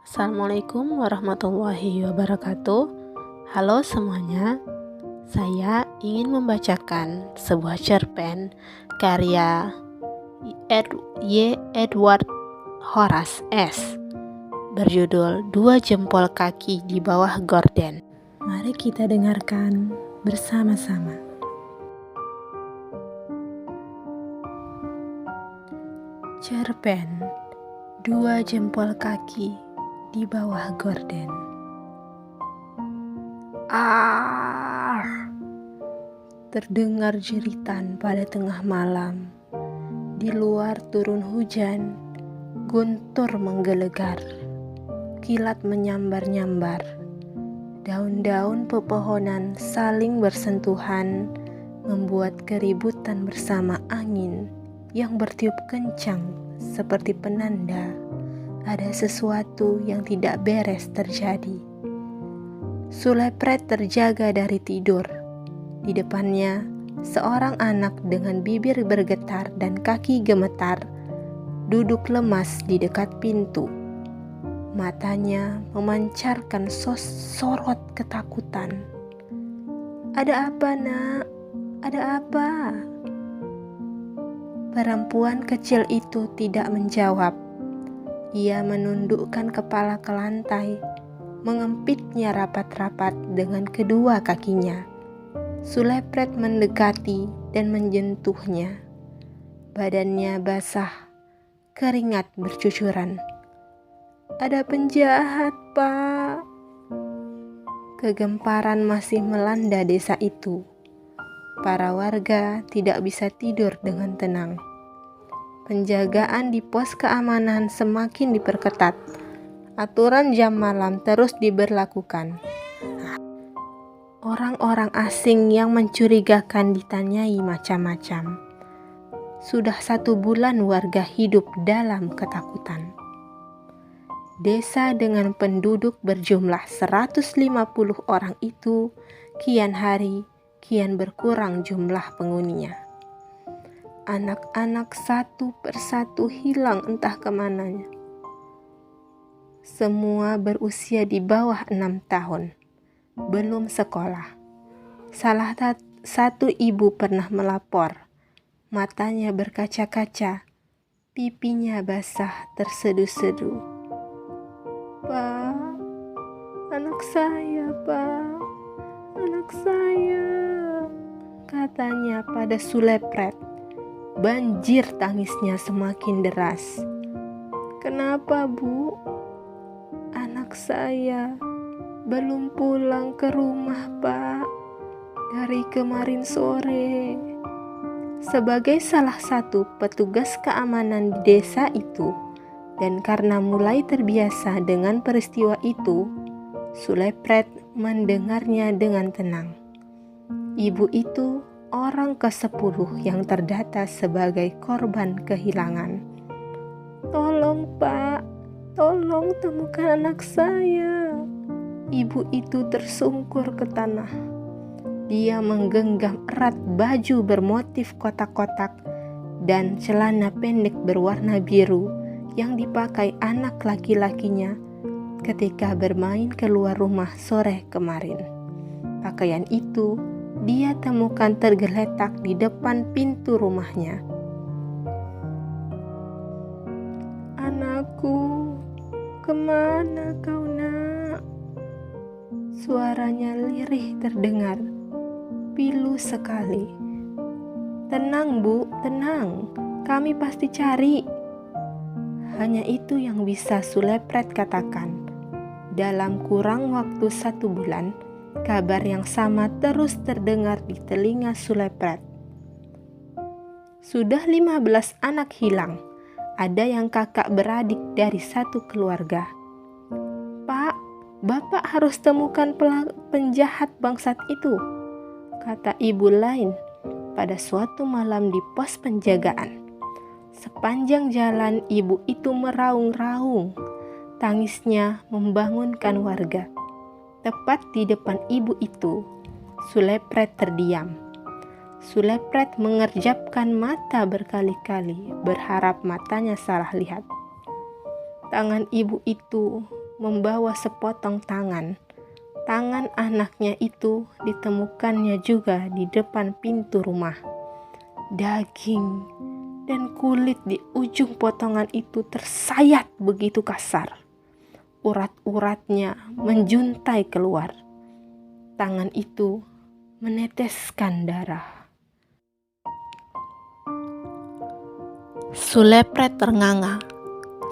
Assalamualaikum warahmatullahi wabarakatuh. Halo semuanya, saya ingin membacakan sebuah cerpen karya Edward Horace S. berjudul Dua Jempol Kaki di Bawah Gorden. Mari kita dengarkan bersama-sama. Cerpen Dua Jempol Kaki di Bawah Gorden. Terdengar jeritan pada tengah malam. Di luar turun hujan, guntur menggelegar, kilat menyambar-nyambar. Daun-daun pepohonan saling bersentuhan, membuat keributan bersama angin yang bertiup kencang seperti penanda ada sesuatu yang tidak beres terjadi. Sulepret terjaga dari tidur. Di depannya, seorang anak dengan bibir bergetar dan kaki gemetar duduk lemas di dekat pintu. Matanya memancarkan sorot ketakutan. "Ada apa, Nak? Ada apa?" Perempuan kecil itu tidak menjawab. Ia menundukkan kepala ke lantai, mengempitnya rapat-rapat dengan kedua kakinya. Sulepret mendekati dan menyentuhnya. Badannya basah, keringat bercucuran. "Ada penjahat, Pak." Kegemparan masih melanda desa itu. Para warga tidak bisa tidur dengan tenang. Penjagaan di pos keamanan semakin diperketat. Aturan jam malam terus diberlakukan. Orang-orang asing yang mencurigakan ditanyai macam-macam. Sudah 1 bulan warga hidup dalam ketakutan. Desa dengan penduduk berjumlah 150 orang itu kian hari kian berkurang jumlah penghuninya. Anak-anak satu persatu hilang entah kemananya. Semua berusia di bawah 6 tahun, belum sekolah. Salah satu ibu pernah melapor, matanya berkaca-kaca, pipinya basah terseduh-seduh. "Pak, anak saya, Pak, anak saya," katanya pada Sulepret. Banjir tangisnya semakin deras. "Kenapa, Bu?" "Anak saya belum pulang ke rumah, Pak, dari kemarin sore." Sebagai salah satu petugas keamanan di desa itu, dan karena mulai terbiasa dengan peristiwa itu, Sulepret mendengarnya dengan tenang. Ibu itu orang ke-10 yang terdata sebagai korban kehilangan. "Tolong, Pak, tolong temukan anak saya." Ibu itu tersungkur ke tanah. Dia menggenggam erat baju bermotif kotak-kotak dan celana pendek berwarna biru yang dipakai anak laki-lakinya ketika bermain keluar rumah sore kemarin. Pakaian itu dia temukan tergeletak di depan pintu rumahnya. "Anakku, kemana kau, Nak?" Suaranya lirih terdengar, pilu sekali. "Tenang, Bu, tenang. Kami pasti cari." Hanya itu yang bisa Sulepret katakan. Dalam kurang waktu 1 bulan, kabar yang sama terus terdengar di telinga Sulepret. Sudah 15 anak hilang. Ada yang kakak beradik dari satu keluarga. "Pak, Bapak harus temukan penjahat bangsat itu," kata ibu lain pada suatu malam di pos penjagaan. Sepanjang jalan ibu itu meraung-raung. Tangisnya membangunkan warga. Tepat di depan ibu itu, Sulepret terdiam. Sulepret mengerjapkan mata berkali-kali, berharap matanya salah lihat. Tangan ibu itu membawa sepotong tangan. Tangan anaknya itu ditemukannya juga di depan pintu rumah. Daging dan kulit di ujung potongan itu tersayat begitu kasar. Urat-uratnya menjuntai keluar. Tangan itu meneteskan darah. Sulepret ternganga.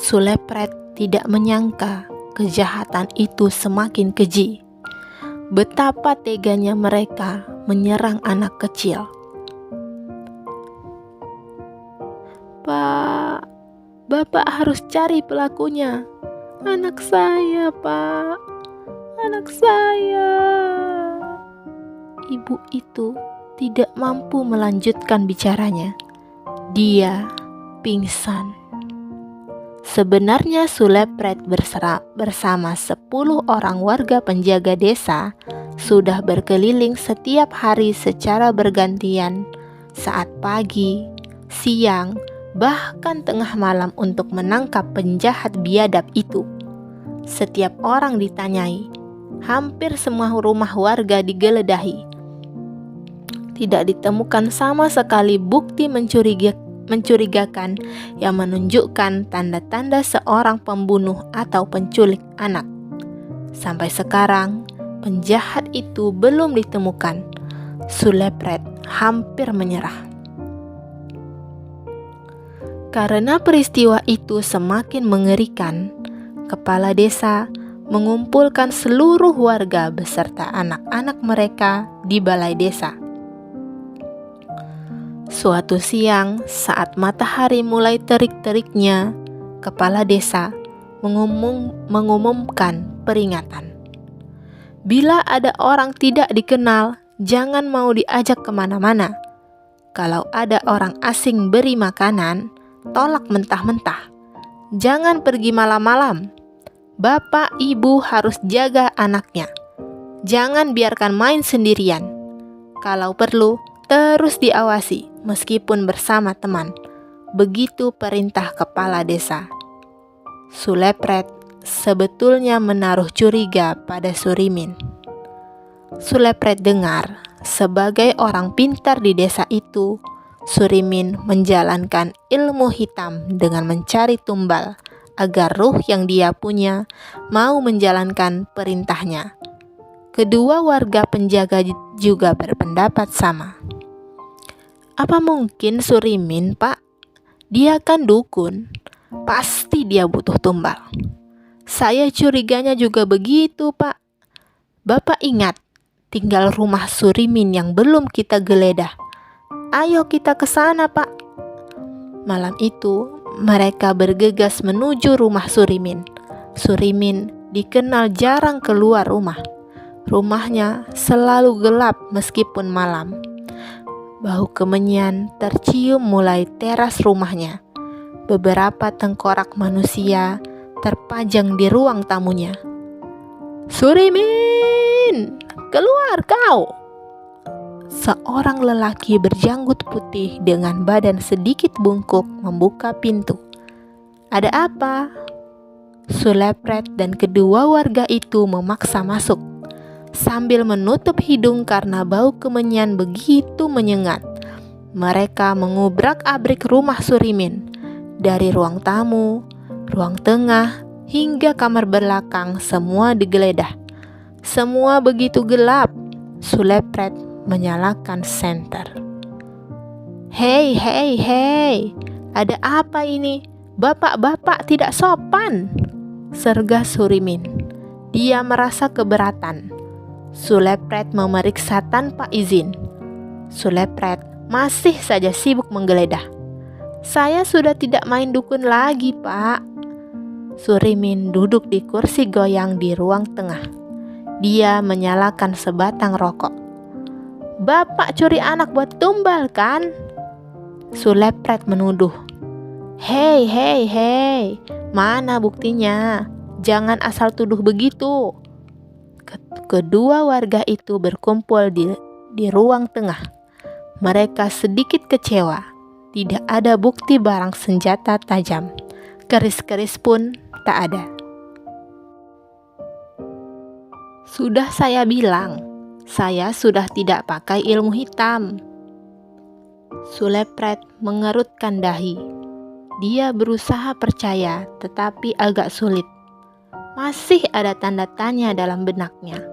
Sulepret tidak menyangka kejahatan itu semakin keji. Betapa teganya mereka menyerang anak kecil. "Pak, Bapak harus cari pelakunya. Anak saya, Pak. Anak saya." Ibu itu tidak mampu melanjutkan bicaranya. Dia pingsan. Sebenarnya Sulepret bersama 10 orang warga penjaga desa sudah berkeliling setiap hari secara bergantian saat pagi, siang, bahkan tengah malam untuk menangkap penjahat biadab itu. Setiap orang ditanyai, hampir semua rumah warga digeledahi. Tidak ditemukan sama sekali bukti mencurigakan yang menunjukkan tanda-tanda seorang pembunuh atau penculik anak. Sampai sekarang, penjahat itu belum ditemukan. Sulepret hampir menyerah. Karena peristiwa itu semakin mengerikan, kepala desa mengumpulkan seluruh warga beserta anak-anak mereka di balai desa. Suatu siang, saat matahari mulai terik-teriknya, kepala desa mengumumkan peringatan. Bila ada orang tidak dikenal, jangan mau diajak kemana-mana. Kalau ada orang asing beri makanan, tolak mentah-mentah. Jangan pergi malam-malam. Bapak, ibu harus jaga anaknya. Jangan biarkan main sendirian. Kalau perlu, terus diawasi meskipun bersama teman. Begitu perintah kepala desa. Sulepret sebetulnya menaruh curiga pada Surimin. Sulepret dengar, sebagai orang pintar di desa itu, Surimin menjalankan ilmu hitam dengan mencari tumbal agar ruh yang dia punya mau menjalankan perintahnya. Kedua warga penjaga juga berpendapat sama. "Apa mungkin Surimin, Pak? Dia kan dukun. Pasti dia butuh tumbal." "Saya curiganya juga begitu, Pak. Bapak ingat, tinggal rumah Surimin yang belum kita geledah. Ayo kita ke sana, Pak." Malam itu, mereka bergegas menuju rumah Surimin. Surimin dikenal jarang keluar rumah. Rumahnya selalu gelap meskipun malam. Bau kemenyan tercium mulai teras rumahnya. Beberapa tengkorak manusia terpajang di ruang tamunya. "Surimin, keluar kau!" Seorang lelaki berjanggut putih dengan badan sedikit bungkuk membuka pintu. "Ada apa?" Sulepret dan kedua warga itu memaksa masuk sambil menutup hidung karena bau kemenyan begitu menyengat. Mereka mengubrak-abrik rumah Surimin. Dari ruang tamu, ruang tengah, hingga kamar belakang semua digeledah. Semua begitu gelap. Sulepret menyalakan senter. Hei, ada apa ini? Bapak-bapak tidak sopan," sergah Surimin. Dia merasa keberatan. Sulepret memeriksa tanpa izin. Sulepret masih saja sibuk menggeledah. "Saya sudah tidak main dukun lagi, Pak." Surimin duduk di kursi goyang di ruang tengah. Dia menyalakan sebatang rokok. "Bapak curi anak buat tumbal kan?" Sulepret menuduh. Hei, mana buktinya? Jangan asal tuduh begitu." Kedua warga itu berkumpul di ruang tengah. Mereka sedikit kecewa. Tidak ada bukti barang senjata tajam. Keris-keris pun tak ada. Sudah saya bilang, saya sudah tidak pakai ilmu hitam. Sulepret mengerutkan dahi. Dia berusaha percaya, tetapi agak sulit. Masih ada tanda tanya dalam benaknya.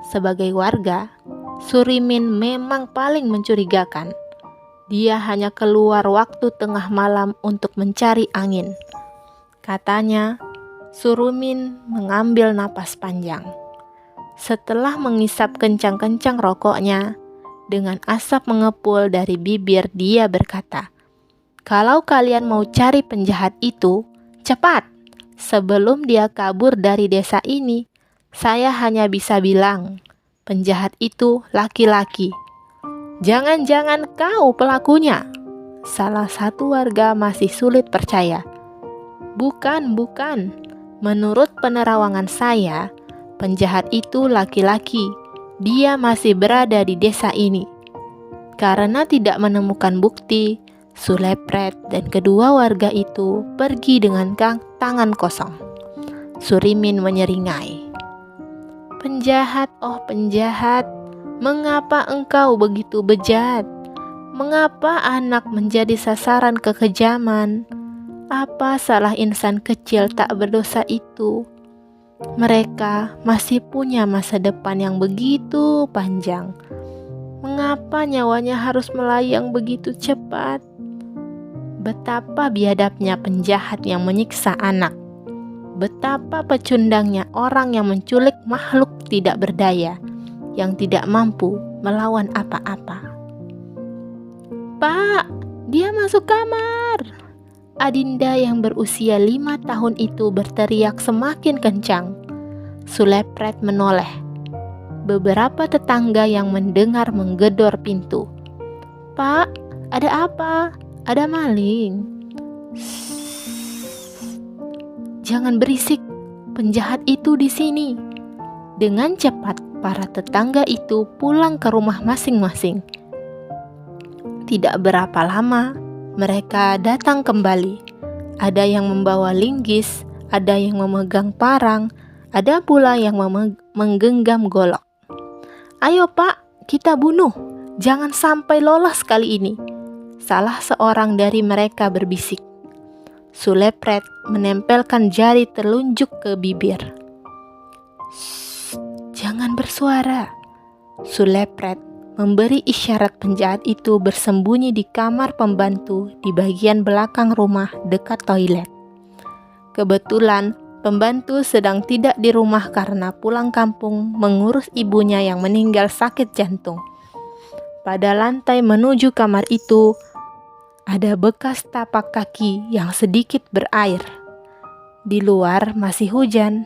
Sebagai warga, Surimin memang paling mencurigakan. Dia hanya keluar waktu tengah malam untuk mencari angin. Katanya, Surimin mengambil napas panjang. Setelah mengisap kencang-kencang rokoknya, dengan asap mengepul dari bibir dia berkata, "Kalau kalian mau cari penjahat itu, cepat! Sebelum dia kabur dari desa ini, saya hanya bisa bilang, penjahat itu laki-laki. Jangan-jangan kau pelakunya." Salah satu warga masih sulit percaya. Bukan. Menurut penerawangan saya, penjahat itu laki-laki. Dia masih berada di desa ini. Karena tidak menemukan bukti, Sulepret dan kedua warga itu pergi dengan tangan kosong. Surimin menyeringai. "Penjahat, oh penjahat, mengapa engkau begitu bejat? Mengapa anak menjadi sasaran kekejaman? Apa salah insan kecil tak berdosa itu? Mereka masih punya masa depan yang begitu panjang. Mengapa nyawanya harus melayang begitu cepat? Betapa biadabnya penjahat yang menyiksa anak. Betapa pecundangnya orang yang menculik makhluk tidak berdaya, yang tidak mampu melawan apa-apa." "Pak, dia masuk kamar!" Adinda yang berusia 5 tahun itu berteriak semakin kencang. Sulepret menoleh. Beberapa tetangga yang mendengar menggedor pintu. "Pak, ada apa? Ada maling." "Jangan berisik, penjahat itu di sini." Dengan cepat, para tetangga itu pulang ke rumah masing-masing. Tidak berapa lama, mereka datang kembali. Ada yang membawa linggis, ada yang memegang parang, ada pula yang menggenggam golok. "Ayo Pak, kita bunuh. Jangan sampai lolos kali ini," salah seorang dari mereka berbisik. Sulepret menempelkan jari telunjuk ke bibir. "Jangan bersuara." Sulepret memberi isyarat penjahat itu bersembunyi di kamar pembantu di bagian belakang rumah dekat toilet. Kebetulan pembantu sedang tidak di rumah karena pulang kampung mengurus ibunya yang meninggal sakit jantung. Pada lantai menuju kamar itu, ada bekas tapak kaki yang sedikit berair. Di luar masih hujan.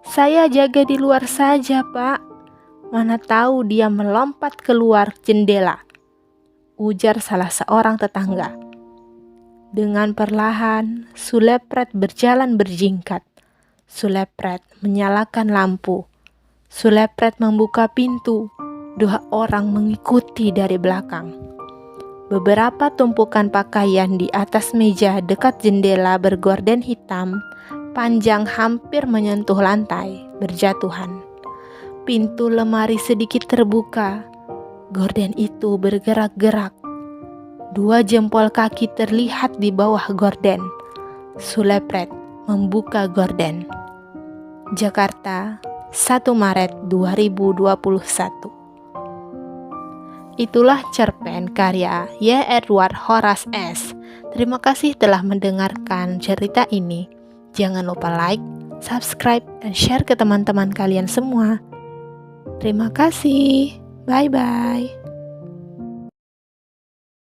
"Saya jaga di luar saja, Pak. Mana tahu dia melompat keluar jendela," ujar salah seorang tetangga. Dengan perlahan, Sulepret berjalan berjingkat. Sulepret menyalakan lampu. Sulepret membuka pintu. 2 orang mengikuti dari belakang. Beberapa tumpukan pakaian di atas meja dekat jendela bergorden hitam, panjang hampir menyentuh lantai, berjatuhan. Pintu lemari sedikit terbuka. Gorden itu bergerak-gerak. 2 jempol kaki terlihat di bawah gorden. Sulepret membuka gorden. Jakarta, 1 Maret 2021. Itulah cerpen karya Y. Edward Horace S. Terima kasih telah mendengarkan cerita ini. Jangan lupa like, subscribe, dan share ke teman-teman kalian semua. Terima kasih. Bye-bye.